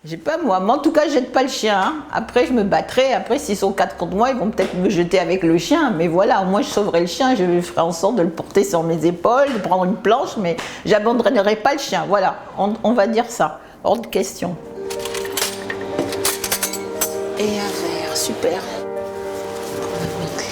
J'ai pas moi, mais en tout cas je jette pas le chien. Hein. Après je me battrai, après s'ils sont 4 contre moi, ils vont peut-être me jeter avec le chien. Mais voilà, moi je sauverai le chien, je ferai en sorte de le porter sur mes épaules, de prendre une planche, mais j'abandonnerai pas le chien. Voilà, on va dire ça, hors de question. Et un verre, super. On va le mettre là.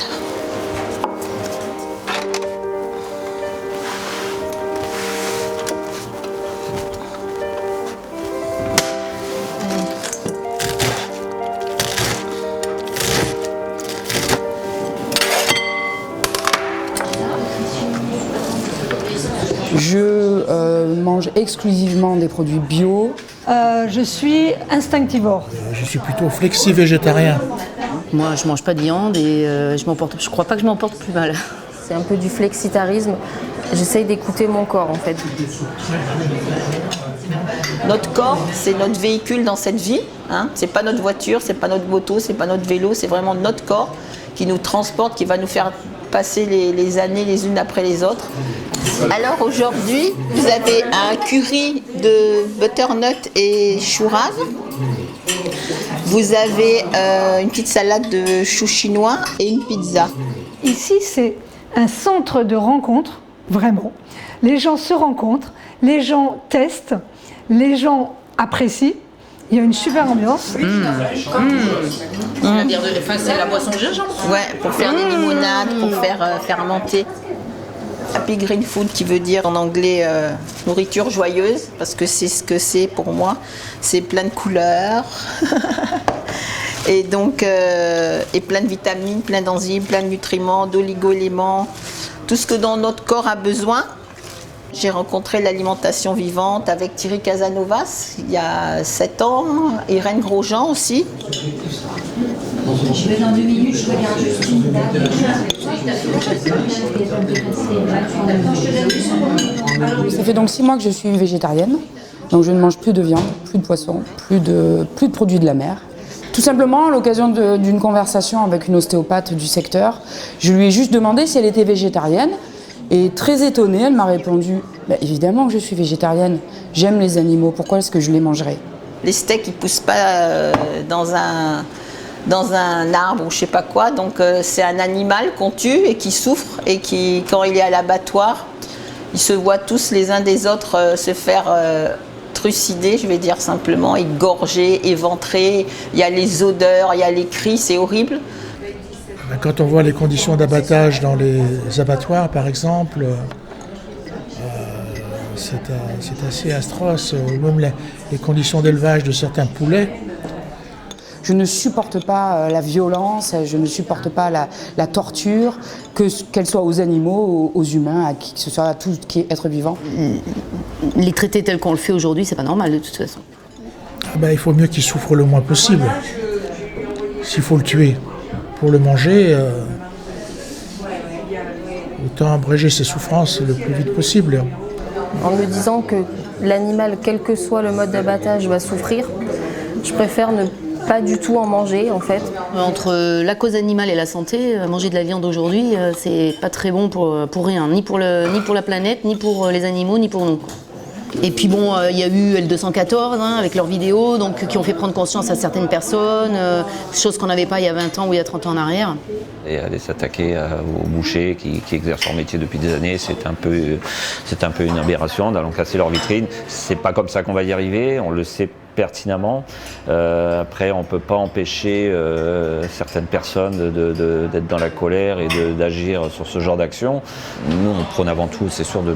Je mange exclusivement des produits bio. Je suis instinctivore. Je suis plutôt flexi-végétarien. Moi, je mange pas de viande et je crois pas que je m'en porte plus mal. C'est un peu du flexitarisme. J'essaye d'écouter mon corps, en fait. Notre corps, c'est notre véhicule dans cette vie. Hein. C'est pas notre voiture, c'est pas notre moto, c'est pas notre vélo, c'est vraiment notre corps qui nous transporte, qui va nous faire passer les années les unes après les autres. Alors aujourd'hui, vous avez un curry de butternut et chou rave. Vous avez une petite salade de choux chinois et une pizza. Ici, c'est un centre de rencontre, vraiment. Les gens se rencontrent, les gens testent, les gens apprécient. Il y a une super ambiance. La bière c'est la boisson de gingembre. Ouais, pour faire des limonades, pour faire fermenter. Happy Green Food qui veut dire en anglais nourriture joyeuse, parce que c'est ce que c'est pour moi. C'est plein de couleurs et donc et plein de vitamines, plein d'enzymes, plein de nutriments, d'oligo-éléments, tout ce que dont notre corps a besoin. J'ai rencontré l'alimentation vivante avec Thierry Casanovas il y a 7 ans, Irène Grosjean aussi. Je vais dans 2 minutes, je regarde juste une date. Ça fait donc 6 mois que je suis végétarienne. Donc je ne mange plus de viande, plus de poisson, plus de produits de la mer. Tout simplement, à l'occasion d'une conversation avec une ostéopathe du secteur, je lui ai juste demandé si elle était végétarienne. Et très étonnée, elle m'a répondu « Évidemment que je suis végétarienne, j'aime les animaux, pourquoi est-ce que je les mangerais ?» Les steaks, ils ne poussent pas dans un arbre ou je sais pas quoi, donc c'est un animal qu'on tue et qui souffre et qui, quand il est à l'abattoir, ils se voient tous les uns des autres se faire trucider, je vais dire simplement, égorger, éventrer, il y a les odeurs, il y a les cris, c'est horrible. Quand on voit les conditions d'abattage dans les abattoirs, par exemple, c'est assez atroce, ou même les conditions d'élevage de certains poulets. Je ne supporte pas la violence, je ne supporte pas la torture, qu'elle soit aux animaux, aux humains, à qui que ce soit, à tout qui est être vivant. Les traiter tels qu'on le fait aujourd'hui, c'est pas normal de toute façon. Il faut mieux qu'il souffre le moins possible. S'il faut le tuer pour le manger, autant abréger ses souffrances le plus vite possible. En me disant que l'animal, quel que soit le mode d'abattage, va souffrir, je préfère ne pas du tout en manger en fait. Entre la cause animale et la santé, manger de la viande aujourd'hui, c'est pas très bon pour rien, ni pour la planète, ni pour les animaux, ni pour nous. Et puis bon, il y a eu L214 avec leurs vidéos, donc, qui ont fait prendre conscience à certaines personnes, chose qu'on n'avait pas il y a 20 ans ou il y a 30 ans en arrière. Et aller s'attaquer aux bouchers qui exercent leur métier depuis des années, c'est un peu une aberration, d'allant casser leur vitrine. C'est pas comme ça qu'on va y arriver, on le sait pertinemment. Après, on ne peut pas empêcher certaines personnes d'être dans la colère et d'agir sur ce genre d'action. Nous, on prône avant tout, c'est sûr, de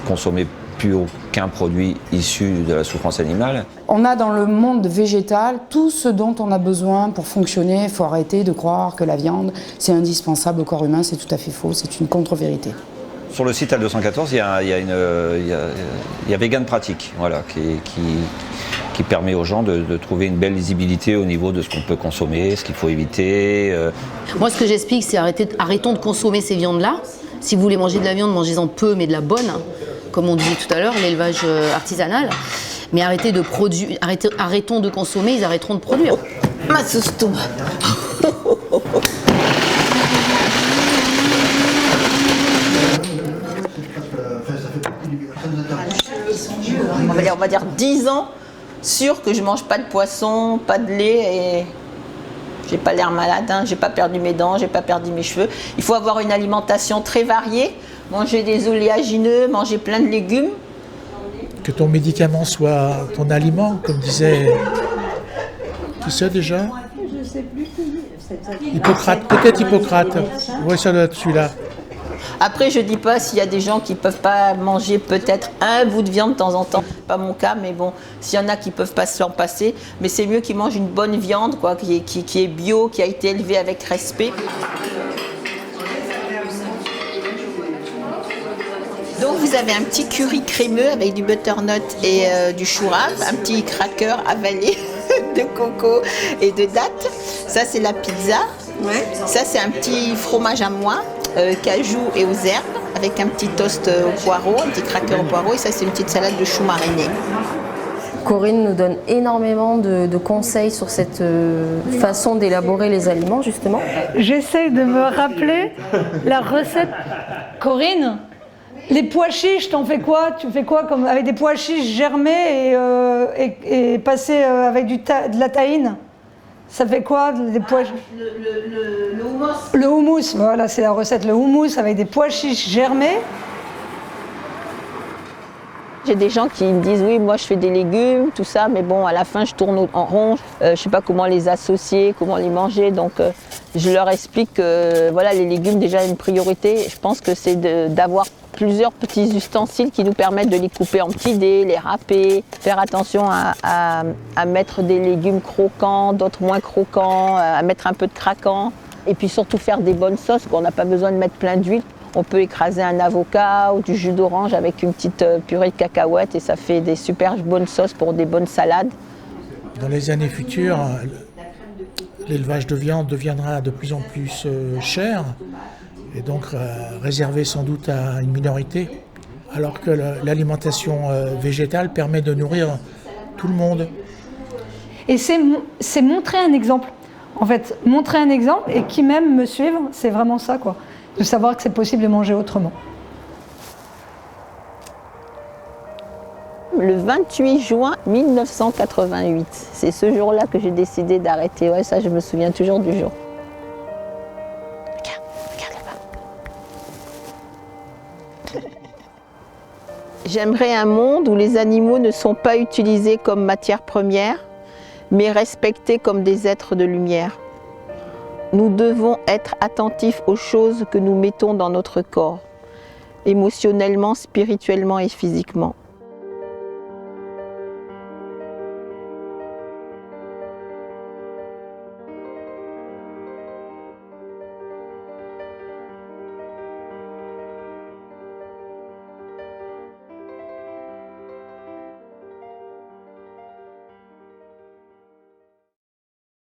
consommer plus aucun produit issu de la souffrance animale. On a dans le monde végétal tout ce dont on a besoin pour fonctionner. Il faut arrêter de croire que la viande, c'est indispensable au corps humain. C'est tout à fait faux, c'est une contre-vérité. Sur le site L214, il y a Vegan Pratique, voilà, qui permet aux gens de trouver une belle lisibilité au niveau de ce qu'on peut consommer, ce qu'il faut éviter. Moi, ce que j'explique, c'est arrêtons de consommer ces viandes-là. Si vous voulez manger de la viande, mangez-en peu, mais de la bonne. Comme on disait tout à l'heure, l'élevage artisanal. Mais arrêtons de consommer, ils arrêteront de produire. Ma soustoum. On va dire 10 ans sûr que je mange pas de poisson, pas de lait et j'ai pas l'air malade, hein, j'ai pas perdu mes dents, j'ai pas perdu mes cheveux. Il faut avoir une alimentation très variée, manger des oléagineux, manger plein de légumes. Que ton médicament soit ton aliment, comme disait... Qui c'est déjà? Je sais plus qui. Hippocrate, peut-être Hippocrate. Oui, ça doit être celui-là. Après, je dis pas s'il y a des gens qui peuvent pas manger peut-être un bout de viande de temps en temps. Pas mon cas, mais bon, s'il y en a qui peuvent pas s'en passer, mais c'est mieux qu'ils mangent une bonne viande, quoi, qui est bio, qui a été élevée avec respect. Donc vous avez un petit curry crémeux avec du butternut et du chou rave, un petit cracker avalé de coco et de dattes. Ça c'est la pizza. Ouais. Ça c'est un petit fromage à moi, cajou et aux herbes, avec un petit toast au poireau, un petit cracker au poireau. Et ça c'est une petite salade de chou mariné. Corinne nous donne énormément de conseils sur cette façon d'élaborer les aliments, justement. J'essaie de me rappeler la recette. Corinne, les pois chiches, t'en fais quoi? Tu fais quoi comme, avec des pois chiches germés et passés avec de la tahine? Ça fait quoi, des pois? Le houmous. Le houmous, voilà, c'est la recette. Le houmous avec des pois chiches germés. J'ai des gens qui me disent oui, moi je fais des légumes, tout ça, mais bon, à la fin je tourne en rond. Je ne sais pas comment les associer, comment les manger, donc je leur explique que voilà, les légumes, déjà une priorité. Je pense que c'est d'avoir plusieurs petits ustensiles qui nous permettent de les couper en petits dés, les râper, faire attention à mettre des légumes croquants, d'autres moins croquants, à mettre un peu de craquant, et puis surtout faire des bonnes sauces, qu'on n'a pas besoin de mettre plein d'huile. On peut écraser un avocat ou du jus d'orange avec une petite purée de cacahuètes et ça fait des super bonnes sauces pour des bonnes salades. Dans les années futures, l'élevage de viande deviendra de plus en plus cher et donc réservé sans doute à une minorité, alors que l'alimentation végétale permet de nourrir tout le monde. Et c'est montrer un exemple. En fait, montrer un exemple et qui même me suivent, c'est vraiment ça, quoi. De savoir que c'est possible de manger autrement. Le 28 juin 1988, c'est ce jour-là que j'ai décidé d'arrêter. Ouais, ça, je me souviens toujours du jour. Regarde là-bas. J'aimerais un monde où les animaux ne sont pas utilisés comme matière première, mais respectés comme des êtres de lumière. Nous devons être attentifs aux choses que nous mettons dans notre corps, émotionnellement, spirituellement et physiquement.